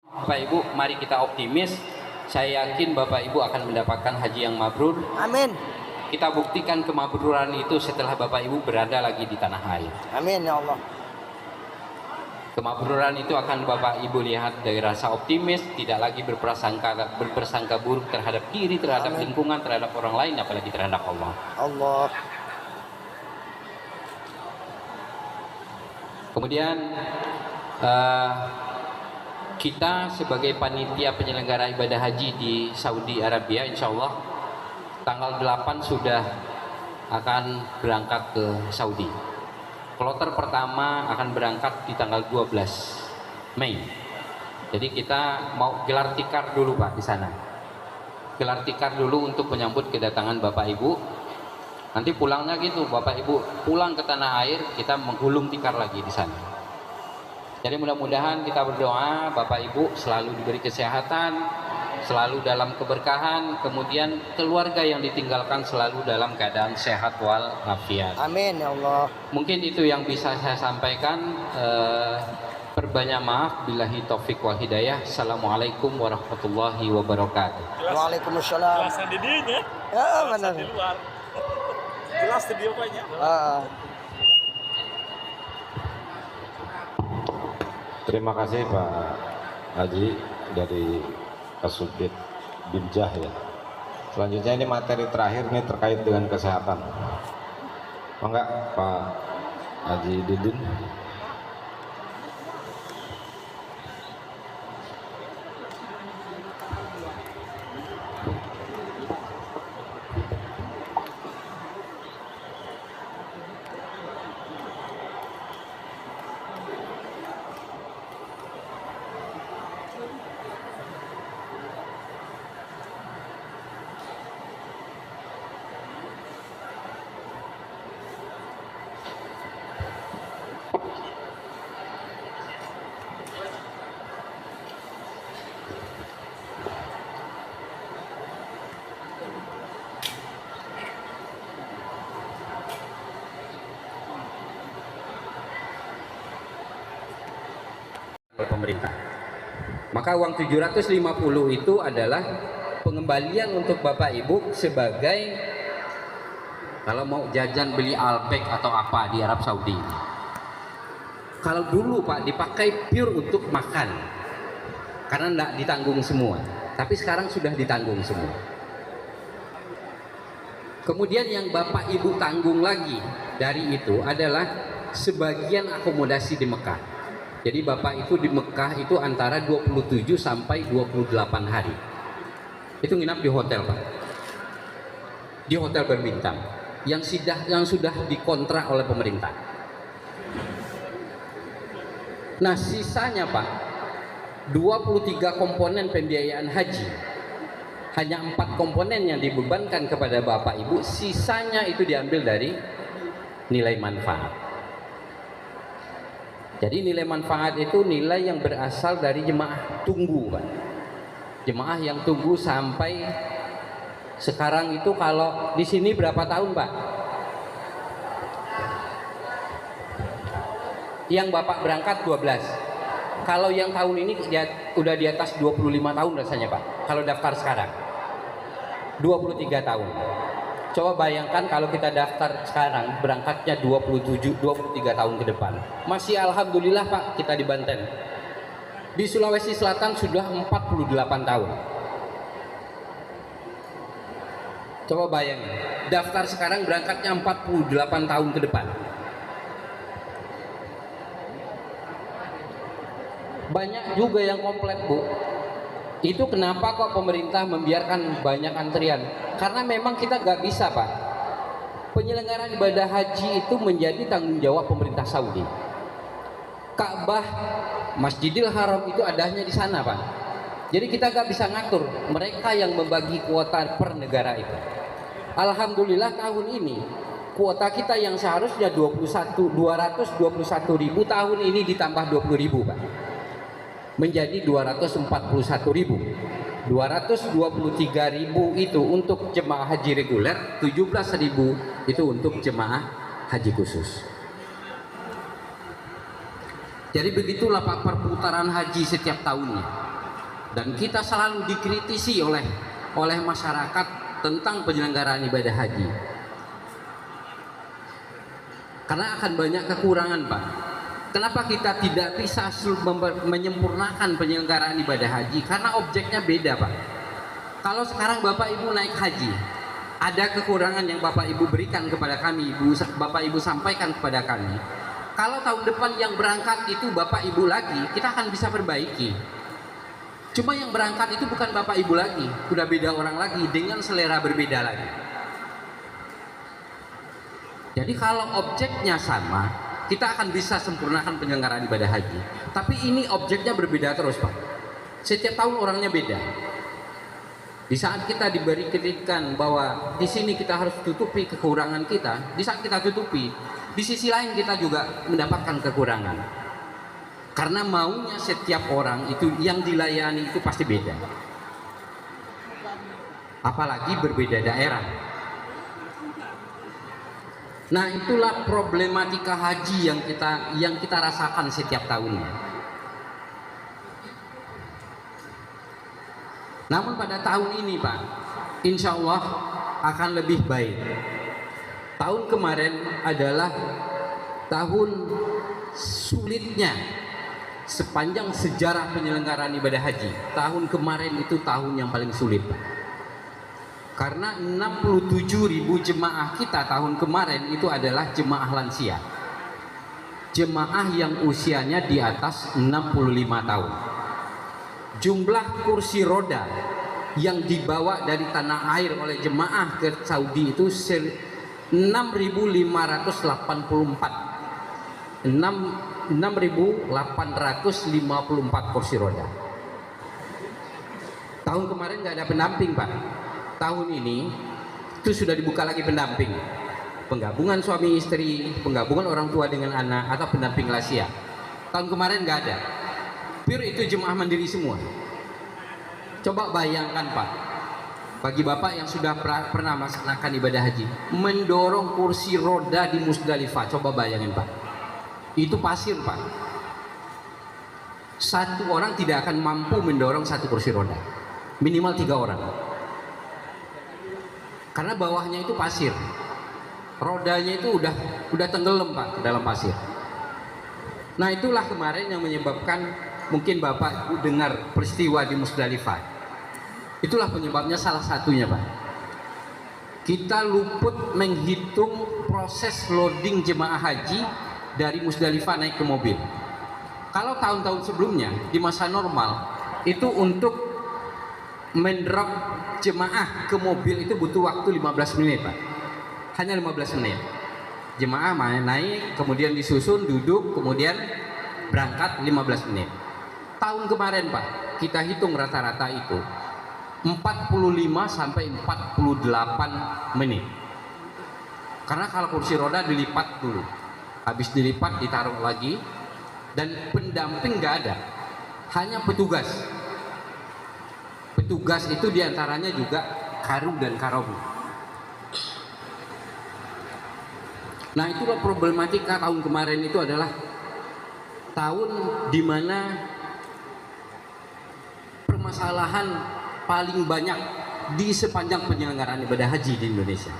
Bapak Ibu, mari kita optimis. Saya yakin Bapak Ibu akan mendapatkan haji yang mabrur. Amin. Kita buktikan kemabruran itu setelah Bapak Ibu berada lagi di tanah air. Amin ya Allah. Kemabruran itu akan Bapak Ibu lihat dari rasa optimis, tidak lagi berprasangka buruk terhadap diri, terhadap Amin. lingkungan, terhadap orang lain, apalagi terhadap Allah. Allah. Kemudian kita sebagai panitia penyelenggara ibadah haji di Saudi Arabia, insya Allah tanggal 8 sudah akan berangkat ke Saudi. Kloter pertama akan berangkat di tanggal 12 Mei. Jadi kita mau gelar tikar dulu Pak di sana. Gelar tikar dulu untuk menyambut kedatangan Bapak Ibu. Nanti pulangnya gitu, Bapak Ibu pulang ke tanah air, kita menggulung tikar lagi di sana. Jadi mudah-mudahan kita berdoa Bapak Ibu selalu diberi kesehatan, selalu dalam keberkahan, kemudian keluarga yang ditinggalkan selalu dalam keadaan sehat walafiat. Amin ya Allah. Mungkin itu yang bisa saya sampaikan. Perbanyak maaf, billahi taufik wal hidayah. Assalamualaikum warahmatullahi wabarakatuh. Waalaikumsalam. Jelasan di dinya. Ya benar. Di luar. Jelas di dia banyak. Terima kasih Pak Haji dari Kasubdit Binjah ya. Selanjutnya ini materi terakhir nih terkait dengan kesehatan. Enggak Pak Haji Didin. Pemerintah. Maka uang 750 itu adalah pengembalian untuk Bapak Ibu sebagai kalau mau jajan beli Alpek atau apa di Arab Saudi. Kalau dulu Pak dipakai pure untuk makan karena tidak ditanggung semua, tapi sekarang sudah ditanggung semua. Kemudian yang Bapak Ibu tanggung lagi dari itu adalah sebagian akomodasi di Mekah. Jadi Bapak itu di Mekah itu antara 27 sampai 28 hari. Itu nginap di hotel Pak. Di hotel berbintang yang sudah dikontrak oleh pemerintah. Nah, sisanya Pak 23 komponen pembiayaan haji. Hanya 4 komponen yang dibebankan kepada Bapak Ibu, sisanya itu diambil dari nilai manfaat. Jadi nilai manfaat itu nilai yang berasal dari jemaah tunggu Pak. Jemaah yang tunggu sampai sekarang itu kalau di sini berapa tahun Pak? Yang Bapak berangkat 12. Kalau yang tahun ini udah di atas 25 tahun rasanya Pak. Kalau daftar sekarang 23 tahun. Coba bayangkan kalau kita daftar sekarang berangkatnya 23 tahun ke depan. Masih alhamdulillah Pak kita di Banten. Di Sulawesi Selatan sudah 48 tahun. Coba bayangin, daftar sekarang berangkatnya 48 tahun ke depan. Banyak juga yang komplit Bu. Itu kenapa kok pemerintah membiarkan banyak antrian? Karena memang kita nggak bisa Pak. Penyelenggaraan ibadah haji itu menjadi tanggung jawab pemerintah Saudi. Ka'bah, Masjidil Haram itu adanya di sana Pak. Jadi kita nggak bisa ngatur. Mereka yang membagi kuota per negara itu. Alhamdulillah tahun ini kuota kita yang seharusnya 221.000 tahun ini ditambah 20.000 Pak. Menjadi 241.000. 223.000 itu untuk jemaah haji reguler, 17.000 itu untuk jemaah haji khusus. Jadi begitulah Pak perputaran haji setiap tahunnya. Dan kita selalu dikritisi oleh masyarakat tentang penyelenggaraan ibadah haji. Karena akan banyak kekurangan, Pak. Kenapa kita tidak bisa menyempurnakan penyelenggaraan ibadah haji? Karena objeknya beda, Pak. Kalau sekarang Bapak Ibu naik haji, ada kekurangan yang Bapak Ibu berikan kepada kami, Bapak Ibu sampaikan kepada kami. Kalau tahun depan yang berangkat itu Bapak Ibu lagi, kita akan bisa perbaiki. Cuma yang berangkat itu bukan Bapak Ibu lagi, sudah beda orang lagi dengan selera berbeda lagi. Jadi kalau objeknya sama, kita akan bisa sempurnakan penyelenggaraan ibadah haji. Tapi ini objeknya berbeda terus, Pak. Setiap tahun orangnya beda. Di saat kita diberi kritikan bahwa di sini kita harus tutupi kekurangan kita, di saat kita tutupi, di sisi lain kita juga mendapatkan kekurangan. Karena maunya setiap orang itu yang dilayani itu pasti beda. Apalagi berbeda daerah. Nah, itulah problematika haji yang kita rasakan setiap tahunnya. Namun pada tahun ini, Pak, insya Allah akan lebih baik. Tahun kemarin adalah tahun sulitnya sepanjang sejarah penyelenggaraan ibadah haji. Tahun kemarin itu tahun yang paling sulit, Pak. Karena 67.000 jemaah kita tahun kemarin itu adalah jemaah lansia. Jemaah yang usianya di atas 65 tahun. Jumlah kursi roda yang dibawa dari tanah air oleh jemaah ke Saudi itu 6.584 kursi roda. Tahun kemarin nggak ada pendamping, Pak. Tahun ini itu sudah dibuka lagi pendamping, penggabungan suami istri, penggabungan orang tua dengan anak, atau pendamping lansia. Tahun kemarin nggak ada, pure itu jemaah mandiri semua. Coba bayangkan, Pak, bagi Bapak yang sudah pernah melaksanakan ibadah haji, mendorong kursi roda di Musdalifah, coba bayangin, Pak, itu pasir, Pak. Satu orang tidak akan mampu mendorong satu kursi roda, minimal 3 orang. Karena bawahnya itu pasir, rodanya itu udah tenggelam, Pak, dalam pasir. Nah, itulah kemarin yang menyebabkan mungkin Bapak dengar peristiwa di Musdalifah. Itulah penyebabnya, salah satunya, Pak. Kita luput menghitung proses loading jemaah haji dari Musdalifah naik ke mobil. Kalau tahun-tahun sebelumnya di masa normal itu untuk mendrop jemaah ke mobil itu butuh waktu 15 menit, Pak. Hanya 15 menit. Jemaah naik, kemudian disusun, duduk, kemudian berangkat 15 menit. Tahun kemarin, Pak, kita hitung rata-rata itu 45 sampai 48 menit. Karena kalau kursi roda dilipat dulu. Habis dilipat ditaruh lagi, dan pendamping nggak ada. Hanya petugas. Petugas itu diantaranya juga karu dan karobu. Nah, itulah problematika tahun kemarin. Itu adalah tahun di mana permasalahan paling banyak di sepanjang penyelenggaraan ibadah haji di Indonesia.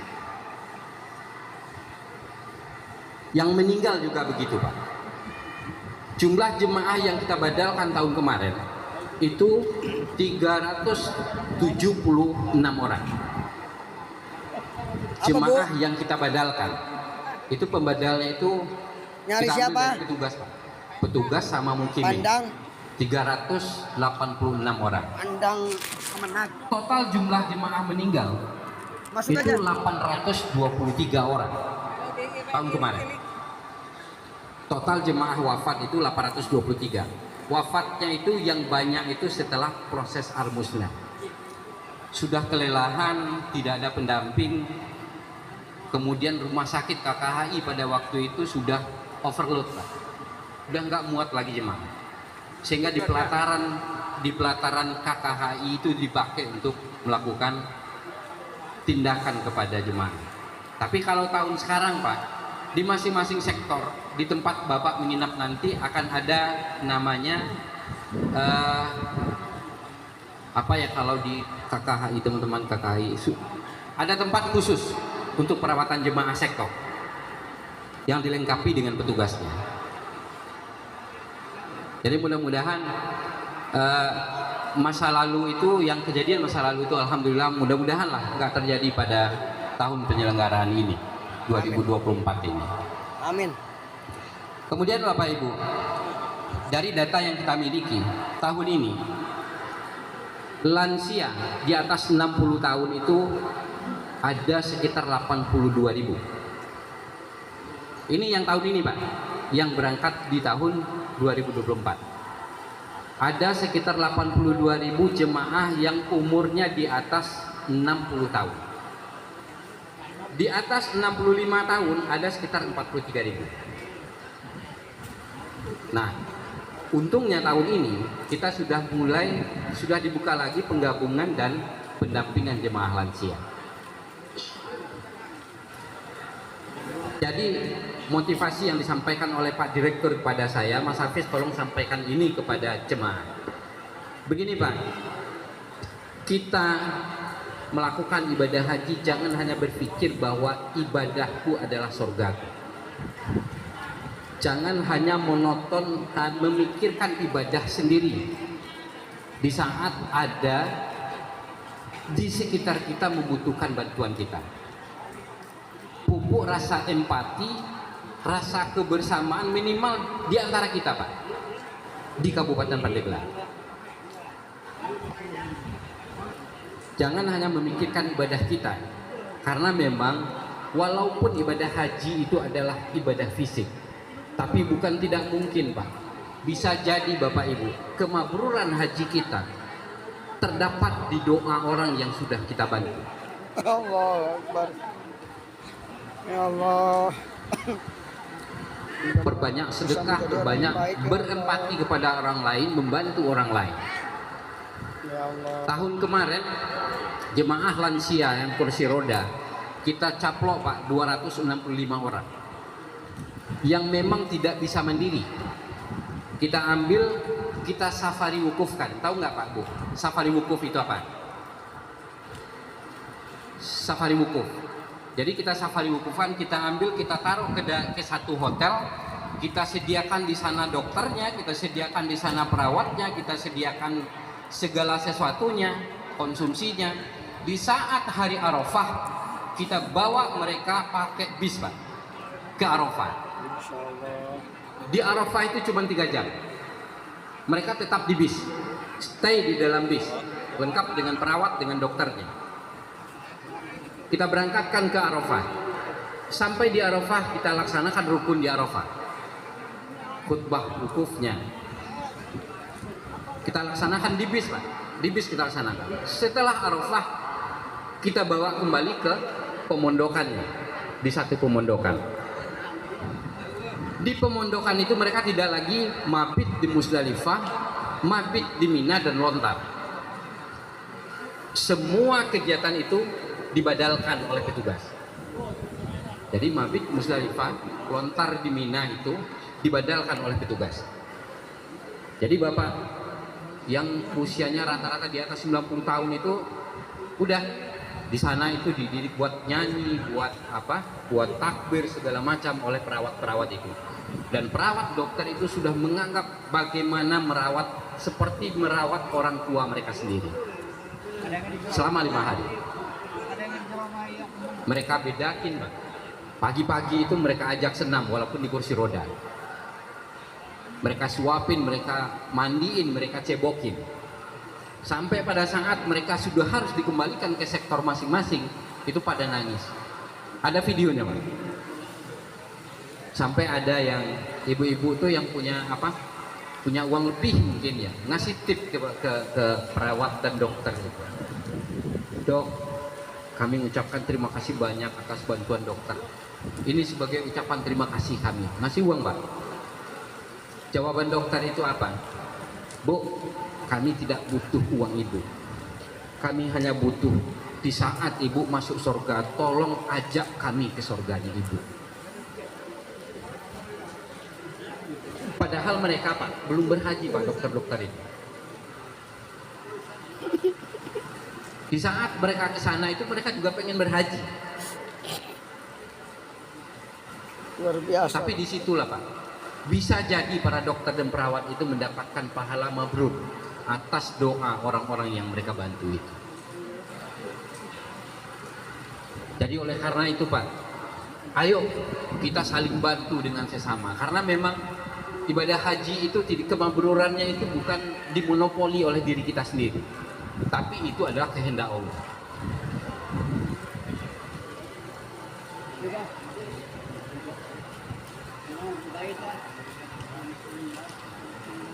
Yang meninggal juga begitu, Pak. Jumlah jemaah yang kita badalkan tahun kemarin itu 376 orang. Jemaah yang kita badalkan itu pembadalnya itu Nyari kita ambil siapa? dari petugas, Pak. Petugas sama mungkin Pandang 386 orang. Pandang Kemenag. Total jumlah jemaah meninggal Masuk itu aja. 823 orang tahun kemarin. Total jemaah wafat itu 823. Wafatnya itu yang banyak itu setelah proses armusna. Sudah kelelahan, tidak ada pendamping. Kemudian rumah sakit KKHI pada waktu itu sudah overload, Pak. Udah nggak muat lagi jemaah. Sehingga di pelataran KKHI itu dipakai untuk melakukan tindakan kepada jemaah. Tapi kalau tahun sekarang, Pak, di masing-masing sektor, di tempat Bapak menginap nanti akan ada namanya Apa ya kalau di KKHI, teman-teman KKHI ada tempat khusus untuk perawatan jemaah sektor yang dilengkapi dengan petugasnya. Jadi mudah-mudahan masa lalu itu, yang kejadian masa lalu itu alhamdulillah mudah-mudahan lah nggak terjadi pada tahun penyelenggaraan ini 2024 ini. Amin. Kemudian Bapak Ibu, dari data yang kita miliki tahun ini, lansia di atas 60 tahun itu ada sekitar 82.000. Ini yang tahun ini Pak, yang berangkat di tahun 2024. Ada sekitar 82.000 jemaah yang umurnya di atas 60 tahun. Di atas 65 tahun ada sekitar 43.000. Nah, untungnya tahun ini kita sudah dibuka lagi penggabungan dan pendampingan jemaah lansia. Jadi motivasi yang disampaikan oleh Pak Direktur kepada saya, Mas Hafiz tolong sampaikan ini kepada jemaah. Begini Pak, kita melakukan ibadah haji jangan hanya berpikir bahwa ibadahku adalah surgaku. Jangan hanya monoton memikirkan ibadah sendiri di saat ada di sekitar kita membutuhkan bantuan kita. Pupuk rasa empati, rasa kebersamaan minimal di antara kita Pak, di Kabupaten Pandeglang. Jangan hanya memikirkan ibadah kita, karena memang walaupun ibadah haji itu adalah ibadah fisik, tapi bukan tidak mungkin Pak, bisa jadi Bapak Ibu kemakburan haji kita terdapat di doa orang yang sudah kita bantu. Allah Akbar. Ya Allah. Berbanyak sedekah, berbanyak berempati kepada orang lain, membantu orang lain. Ya Allah. Tahun kemarin jemaah lansia yang kursi roda kita caplok Pak 265 orang yang memang tidak bisa mandiri. Kita ambil, kita safari wukufkan. Tahu nggak Pak Bu? Safari wukuf itu apa? Safari wukuf. Jadi kita safari wukufan, kita ambil, kita taruh ke satu hotel, kita sediakan di sana dokternya, kita sediakan di sana perawatnya, kita sediakan segala sesuatunya, konsumsinya. Di saat hari Arafah, kita bawa mereka pakai bis Pak ke Arafah. Di Arafah itu cuma 3 jam. Mereka tetap di bis, stay di dalam bis, lengkap dengan perawat, dengan dokternya. Kita berangkatkan ke Arafah. Sampai di Arafah kita laksanakan rukun di Arafah. Khutbah wukufnya kita laksanakan di bis Pak. Di bis kita laksanakan. Setelah Arafah kita bawa kembali ke pemondokannya, di satu pemondokan. Di pemondokan itu mereka tidak lagi mabit di Musdalifah, mabit di Mina dan lontar. Semua kegiatan itu dibadalkan oleh petugas. Jadi mabit Musdalifah, lontar di Mina itu dibadalkan oleh petugas. Jadi Bapak yang usianya rata-rata di atas 90 tahun itu udah di sana itu dididik buat nyanyi, buat apa? Buat takbir segala macam oleh perawat-perawat itu. Dan perawat dokter itu sudah menganggap bagaimana merawat seperti merawat orang tua mereka sendiri. Selama 5 hari. Mereka bedakin Pak. Pagi-pagi itu mereka ajak senam walaupun di kursi roda. Mereka suapin, mereka mandiin, mereka cebokin. Sampai pada saat mereka sudah harus dikembalikan ke sektor masing-masing, itu pada nangis. Ada videonya Pak. Sampai ada yang ibu-ibu tuh yang punya apa? Punya uang lebih mungkin ya, ngasih tip ke perawat dan dokter. Dok, kami ucapkan terima kasih banyak atas bantuan dokter. Ini sebagai ucapan terima kasih kami. Ngasih uang Pak. Jawaban dokter itu apa? Bu, kami tidak butuh uang ibu. Kami hanya butuh di saat ibu masuk surga, tolong ajak kami ke surganya ibu. Padahal mereka Pak belum berhaji Pak, dokter-dokter itu. Di saat mereka ke sana itu mereka juga pengen berhaji. Luar biasa. Tapi disitulah Pak, bisa jadi para dokter dan perawat itu mendapatkan pahala mabrur atas doa orang-orang yang mereka bantu itu. Jadi oleh karena itu Pak, ayo kita saling bantu dengan sesama. Karena memang ibadah haji itu kemabrurannya itu bukan dimonopoli oleh diri kita sendiri, tapi itu adalah kehendak Allah.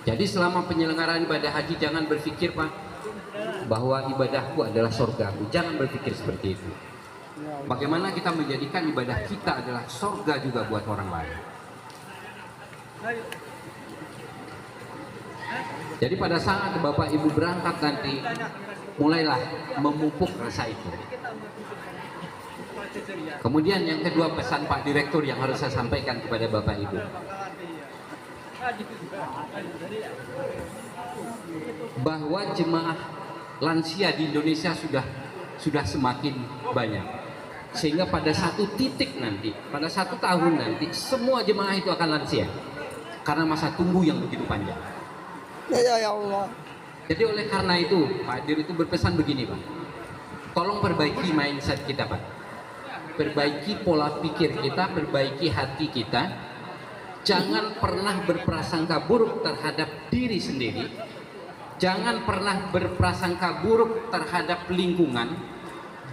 Jadi selama penyelenggaraan ibadah haji jangan berpikir Pak bahwa ibadahku adalah surgaku. Jangan berpikir seperti itu. Bagaimana kita menjadikan ibadah kita adalah surga juga buat orang lain. Jadi pada saat Bapak Ibu berangkat nanti, mulailah memupuk rasa itu. Kemudian yang kedua, pesan Pak Direktur yang harus saya sampaikan kepada Bapak Ibu, bahwa jemaah lansia di Indonesia sudah semakin banyak, sehingga pada satu titik nanti, pada satu tahun nanti, semua jemaah itu akan lansia karena masa tunggu yang begitu panjang. Ya Allah. Jadi oleh karena itu Pak Dir itu berpesan begini Pak, tolong perbaiki mindset kita Pak, perbaiki pola pikir kita, perbaiki hati kita. Jangan pernah berprasangka buruk terhadap diri sendiri, jangan pernah berprasangka buruk terhadap lingkungan,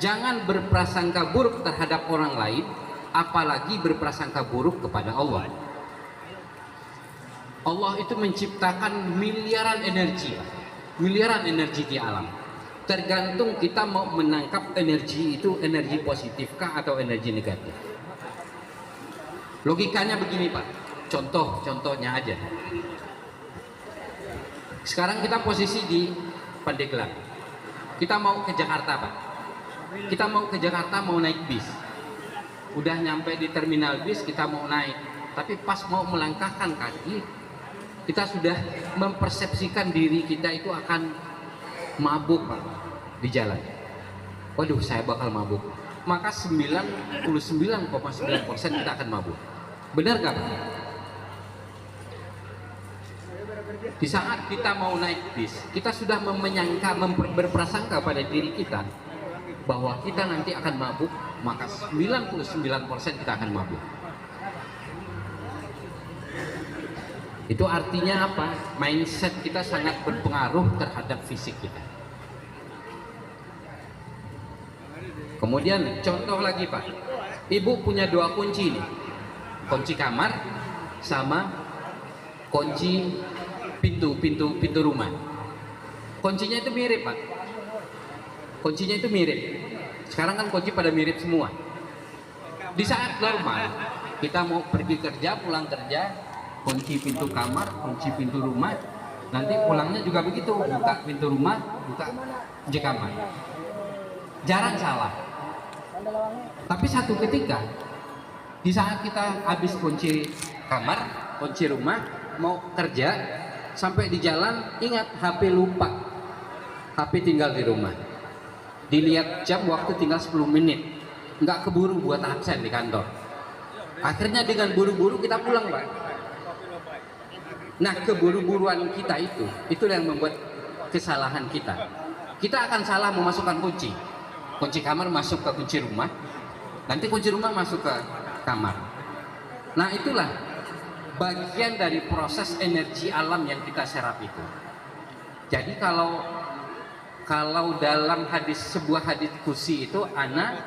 jangan berprasangka buruk terhadap orang lain, apalagi berprasangka buruk kepada Allah. Allah itu menciptakan miliaran energi di alam. Tergantung kita mau menangkap energi itu energi positifkah atau energi negatif. Logikanya begini Pak, contohnya aja. Sekarang kita posisi di Pandeglang, kita mau ke Jakarta Pak. Kita mau ke Jakarta mau naik bis, udah nyampe di terminal bis kita mau naik, tapi pas mau melangkahkan kaki kita sudah mempersepsikan diri kita itu akan mabuk Pak, di jalan. Waduh, saya bakal mabuk. Maka 99,9% kita akan mabuk. Benar nggak Pak? Di saat kita mau naik bis, kita sudah berprasangka pada diri kita bahwa kita nanti akan mabuk, maka 99% kita akan mabuk. Itu artinya apa? Mindset kita sangat berpengaruh terhadap fisik kita. Kemudian contoh lagi Pak, Ibu punya dua kunci nih, kunci kamar sama kunci pintu rumah. Kuncinya itu mirip Pak, kuncinya itu mirip. Sekarang kan kunci pada mirip semua. Di saat normal kita mau pergi kerja, pulang kerja, kunci pintu kamar, kunci pintu rumah, nanti pulangnya juga begitu, buka pintu rumah, buka kunci kamar, jarang salah. Tapi satu ketika di saat kita habis kunci kamar, kunci rumah, mau kerja, sampai di jalan ingat HP lupa, HP tinggal di rumah, dilihat jam, waktu tinggal 10 menit, nggak keburu buat absen di kantor, akhirnya dengan buru-buru kita pulang Pak. Nah, keburu-buruan kita itu yang membuat kesalahan kita. Kita akan salah memasukkan kunci kamar masuk ke kunci rumah, nanti kunci rumah masuk ke kamar. Nah, itulah bagian dari proses energi alam yang kita serap itu. Jadi kalau dalam sebuah hadis qudsi itu, ana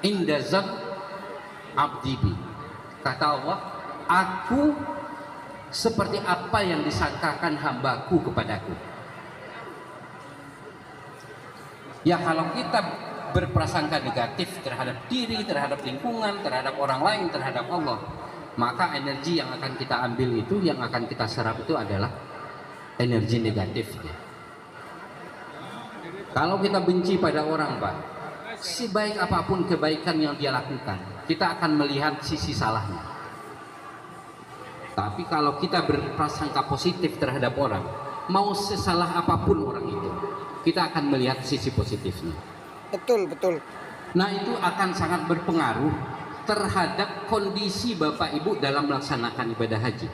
indazam abdibi, kata Allah, aku seperti apa yang disangkakan hambaku kepadaku. Ya, kalau kita berprasangka negatif terhadap diri, terhadap lingkungan, terhadap orang lain, terhadap Allah, maka energi yang akan kita ambil itu, yang akan kita serap itu adalah energi negatifnya. Kalau kita benci pada orang Pak, sebaik apapun kebaikan yang dia lakukan, kita akan melihat sisi salahnya. Tapi kalau kita berprasangka positif terhadap orang, mau sesalah apapun orang itu, kita akan melihat sisi positifnya. Betul, betul. Nah, itu akan sangat berpengaruh terhadap kondisi Bapak Ibu dalam melaksanakan ibadah haji.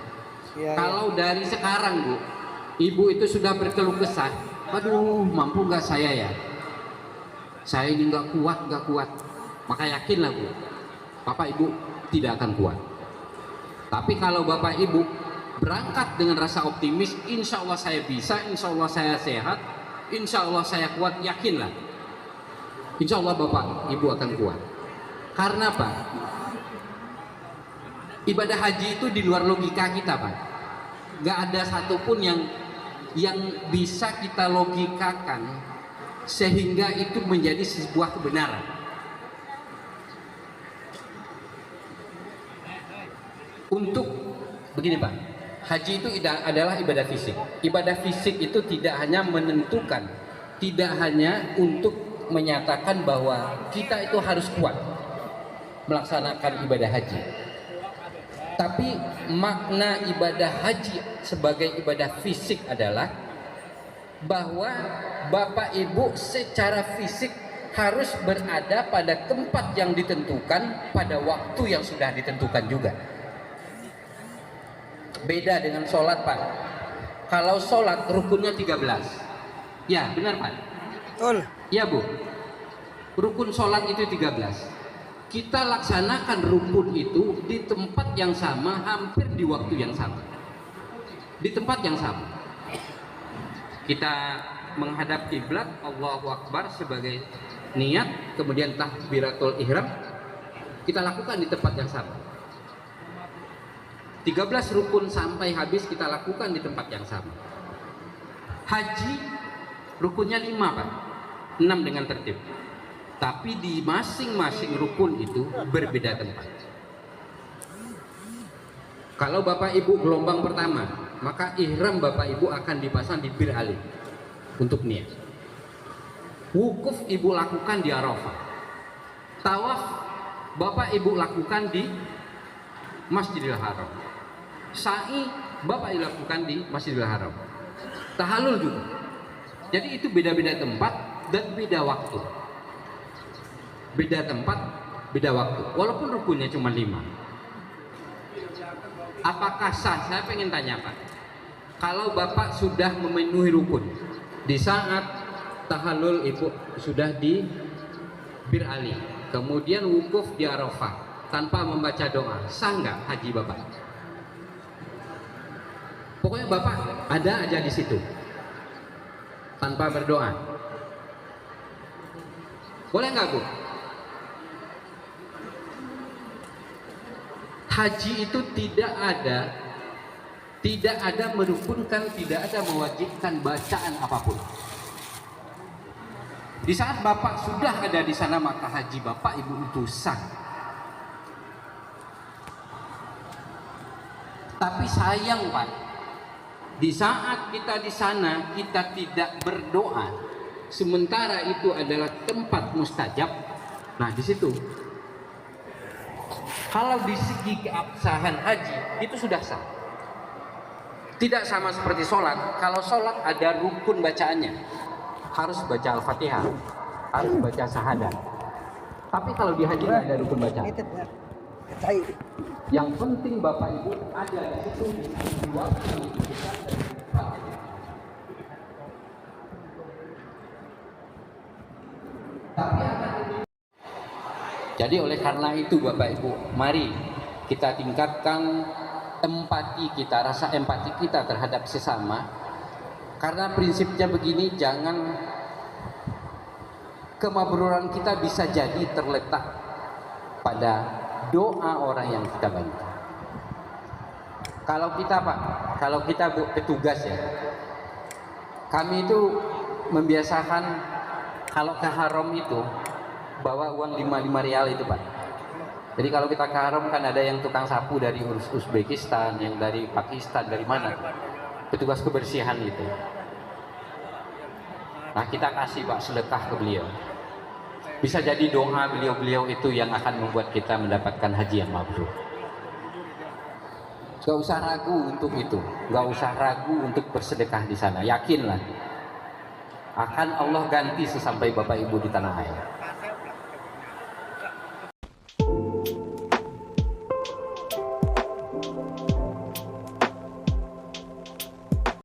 Ya, Kalau dari sekarang, Bu, Ibu itu sudah berkeluh kesah, aduh, mampu nggak saya ya? Saya ini nggak kuat. Maka yakinlah, Bu, Bapak Ibu tidak akan kuat. Tapi kalau Bapak Ibu berangkat dengan rasa optimis, insya Allah saya bisa, insya Allah saya sehat, insya Allah saya kuat, yakinlah, insya Allah Bapak Ibu akan kuat. Karena apa? Ibadah haji itu di luar logika kita, Pak. Gak ada satupun yang bisa kita logikakan sehingga itu menjadi sebuah kebenaran. Untuk begini, Pak, haji itu adalah ibadah fisik. Ibadah fisik itu tidak hanya menentukan, tidak hanya untuk menyatakan bahwa kita itu harus kuat melaksanakan ibadah haji. Tapi makna ibadah haji sebagai ibadah fisik adalah bahwa Bapak Ibu secara fisik harus berada pada tempat yang ditentukan pada waktu yang sudah ditentukan juga. Beda dengan sholat, Pak. Kalau sholat rukunnya 13. Ya, benar, Pak? betul. Ya, Bu. Rukun sholat itu 13. Kita laksanakan rukun itu di tempat yang sama, hampir di waktu yang sama. Di tempat yang sama. Kita menghadap kiblat, Allahu Akbar sebagai niat, kemudian takbiratul ihram, kita lakukan di tempat yang sama. 13 rukun sampai habis kita lakukan di tempat yang sama. Haji rukunnya 5, Pak. 6 dengan tertib. Tapi di masing-masing rukun itu berbeda tempat. Kalau Bapak Ibu gelombang pertama, maka ihram Bapak Ibu akan dipasang di Bir Ali untuk niat. Wukuf Ibu lakukan di Arafah. Tawaf Bapak Ibu lakukan di Masjidil Haram. Sa'i Bapak lakukan di Masjidil Haram. Tahallul juga. Jadi itu beda-beda tempat dan beda waktu. Beda tempat, beda waktu. Walaupun rukunnya cuma 5. Apakah sah? Saya pengen tanya, Pak. Kalau Bapak sudah memenuhi rukun di saat tahallul Ibu sudah di Bir Ali, kemudian wukuf di Arafah tanpa membaca doa, sah nggak haji Bapak? Pokoknya Bapak ada aja di situ tanpa berdoa. Boleh nggak, Bu? Haji itu tidak ada merukunkan, tidak ada mewajibkan bacaan apapun. Di saat Bapak sudah ada di sana, maka haji Bapak Ibu itu sah. Tapi sayang, Pak, di saat kita di sana kita tidak berdoa, sementara itu adalah tempat mustajab. Nah, di situ kalau di segi keabsahan haji itu sudah sah. Tidak sama seperti sholat. Kalau sholat ada rukun bacaannya, harus baca Al-Fatihah, harus baca syahadat. Tapi kalau di haji tidak ada rukun bacaan. Yang penting Bapak Ibu ada di situ di waktu itu. Jadi oleh karena itu Bapak Ibu, mari kita tingkatkan empati kita, rasa empati kita terhadap sesama. Karena prinsipnya begini, jangan kemabruran kita bisa jadi terletak pada doa orang yang kita bantu. Kalau kita, Pak, kalau kita petugas ya, kami itu membiasakan kalau ke haram itu bawa uang 5 rial itu, Pak. Jadi kalau kita ke haram kan ada yang tukang sapu dari Uzbekistan, yang dari Pakistan, dari mana, petugas kebersihan itu. Nah, kita kasih, Pak, sedekah ke beliau. Bisa jadi doa beliau-beliau itu yang akan membuat kita mendapatkan haji yang mabrur. Gak usah ragu untuk itu, gak usah ragu untuk bersedekah di sana. Yakinlah, akan Allah ganti sesampai Bapak Ibu di tanah air.